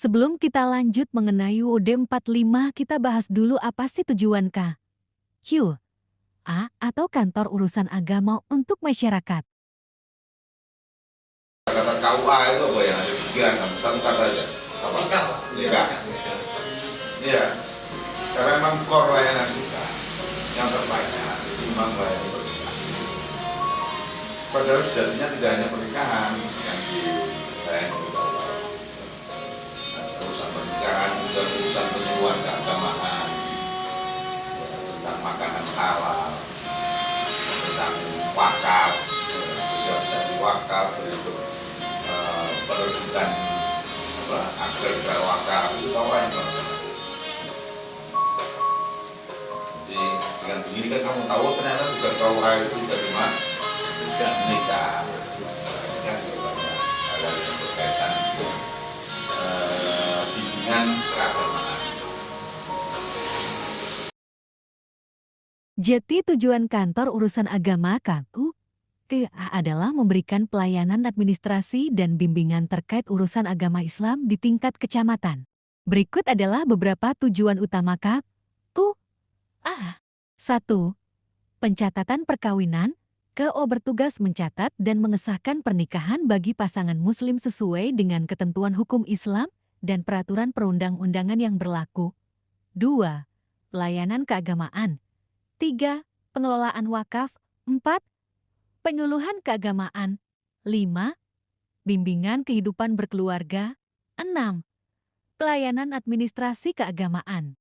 Sebelum kita lanjut mengenai UUD 45, kita bahas dulu apa sih tujuan KUA atau Kantor Urusan Agama untuk Masyarakat. Kata KUA itu apa yang ada di pikiran kamu? Satu kata aja. Apa? Nikah. Iya. Karena memang core layanan kita yang terbanyak itu memang layanan pernikahan. Padahal sejatinya tidak hanya pernikahan yang dilayani oleh KUA. Urusan pernikahan juga urusan penyuluhan keagamaan, tentang makanan halal, tentang wakaf, sosialisasi wakaf, berikut penerbitan akte wakaf itu KUA yang melaksanakan. Jadi dengan begini kan kamu tahu ternyata tugas KUA itu tidak cuma menikah, kan juga banyak hal yang berkaitan bimbingan keagamaan. Jadi tujuan Kantor Urusan Agama KUA adalah memberikan pelayanan administrasi dan bimbingan terkait urusan agama Islam di tingkat kecamatan. Berikut adalah beberapa tujuan utama KUA. 1. Pencatatan perkawinan. KUA bertugas mencatat dan mengesahkan pernikahan bagi pasangan Muslim sesuai dengan ketentuan hukum Islam dan peraturan perundang-undangan yang berlaku. 2. Pelayanan keagamaan. 3. Pengelolaan wakaf. 4. Penyuluhan keagamaan. 5. Bimbingan kehidupan berkeluarga. 6. Pelayanan administrasi keagamaan.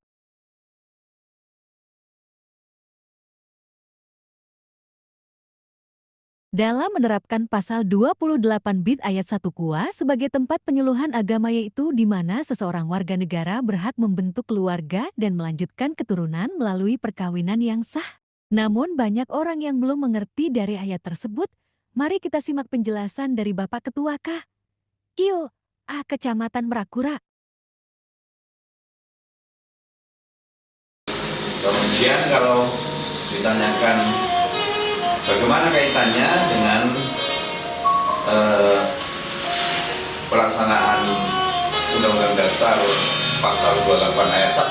Dalam menerapkan pasal 28 bid ayat 1 KUA sebagai tempat penyuluhan agama, yaitu di mana seseorang warga negara berhak membentuk keluarga dan melanjutkan keturunan melalui perkawinan yang sah. Namun banyak orang yang belum mengerti dari ayat tersebut. Mari kita simak penjelasan dari Bapak Ketua KUA Kecamatan Merakura. Kemudian kalau ditanyakan bagaimana kaitannya dengan pelaksanaan Undang-Undang Dasar Pasal 28 ayat 1,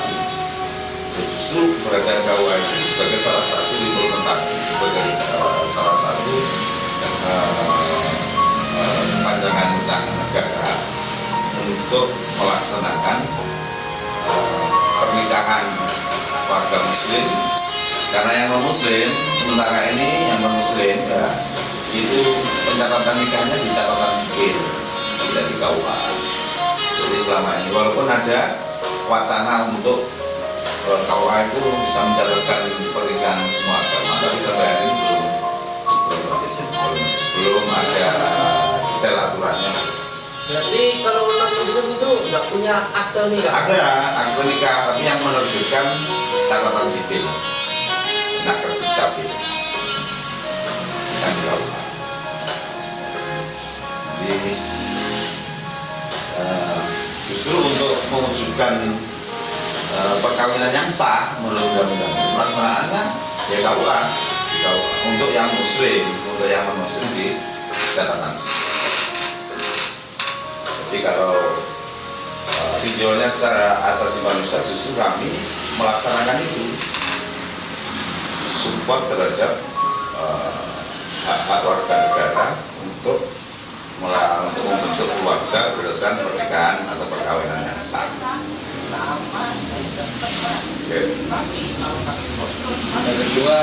justru berada KUA itu sebagai salah satu implementasi, sebagai salah satu panjangan utang negara untuk melaksanakan pernikahan warga Muslim. Karena yang non-Muslim, sementara ini yang non-Muslim ya, itu pencatatan nikahnya di catatan sipil, tidak di KUA. Jadi selama ini walaupun ada wacana untuk KUA itu bisa mencatatkan pernikahan semua agama, tapi sampai hari ini belum ada detail aturannya. Jadi kalau non-Muslim itu nggak punya akte nikah? Ada akte nikah, tapi yang menerbitkan catatan sipil. Nah, tercapil kan jauh. Jadi justru untuk mewujudkan perkawinan yang sah menurut undang-undang, pelaksanaannya ya KUA untuk yang Muslim, untuk yang non Muslim di catatan sipil. Jadi kalau tinjauannya secara asasi manusia, justru kami melaksanakan itu, support terhadap hak warga negara untuk membentuk keluarga berdasarkan pernikahan atau perkawinan yang sah. Yang kedua,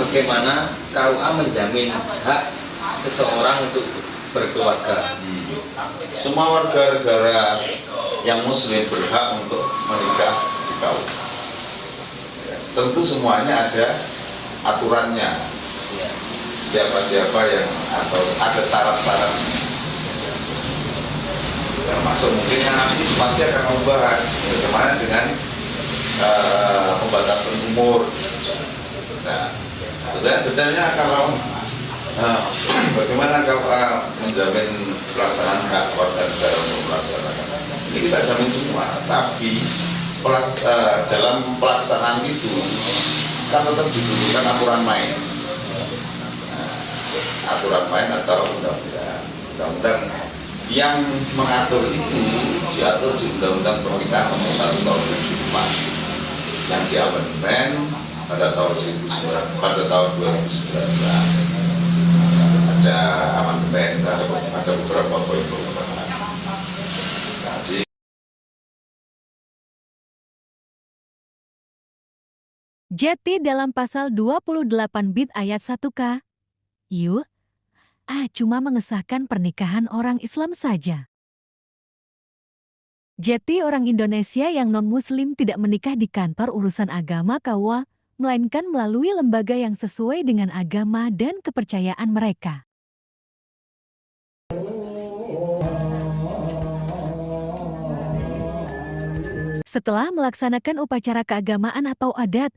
bagaimana KUA menjamin hak seseorang untuk berkeluarga? Semua warga negara yang Muslim berhak untuk menikah di KUA. Tentu semuanya ada aturannya. Siapa-siapa yang atau ada syarat-syarat. Termasuk mungkin yang nanti pasti akan membahas bagaimana dengan pembatasan umur. Nah, detailnya kalau Nah, bagaimana KUA menjamin pelaksanaan hak warga negara untuk melaksanakan? Ini kita jamin semua, tapi dalam pelaksanaan itu kan tetap dibutuhkan aturan main. Aturan main atau undang-undang yang mengatur itu diatur di Undang-Undang Pemerintahan Nomor 1 Tahun 2004 yang diamandemen pada tahun 2019. Ada amandemen, ada beberapa poin perubahan. Jadi Jeti dalam pasal 28 bit ayat 1K. Cuma mengesahkan pernikahan orang Islam saja. Jeti orang Indonesia yang non-muslim tidak menikah di kantor urusan agama KUA, melainkan melalui lembaga yang sesuai dengan agama dan kepercayaan mereka. Setelah melaksanakan upacara keagamaan atau adat,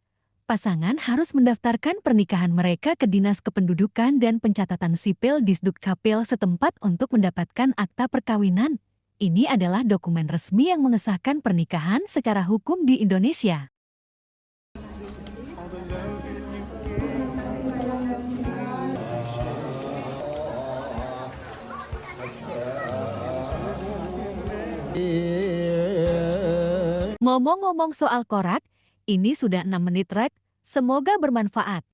pasangan harus mendaftarkan pernikahan mereka ke Dinas Kependudukan dan Pencatatan Sipil Disdukcapil setempat untuk mendapatkan akta perkawinan. Ini adalah dokumen resmi yang mengesahkan pernikahan secara hukum di Indonesia. Ngomong-ngomong soal korak, ini sudah 6 menit rek, semoga bermanfaat.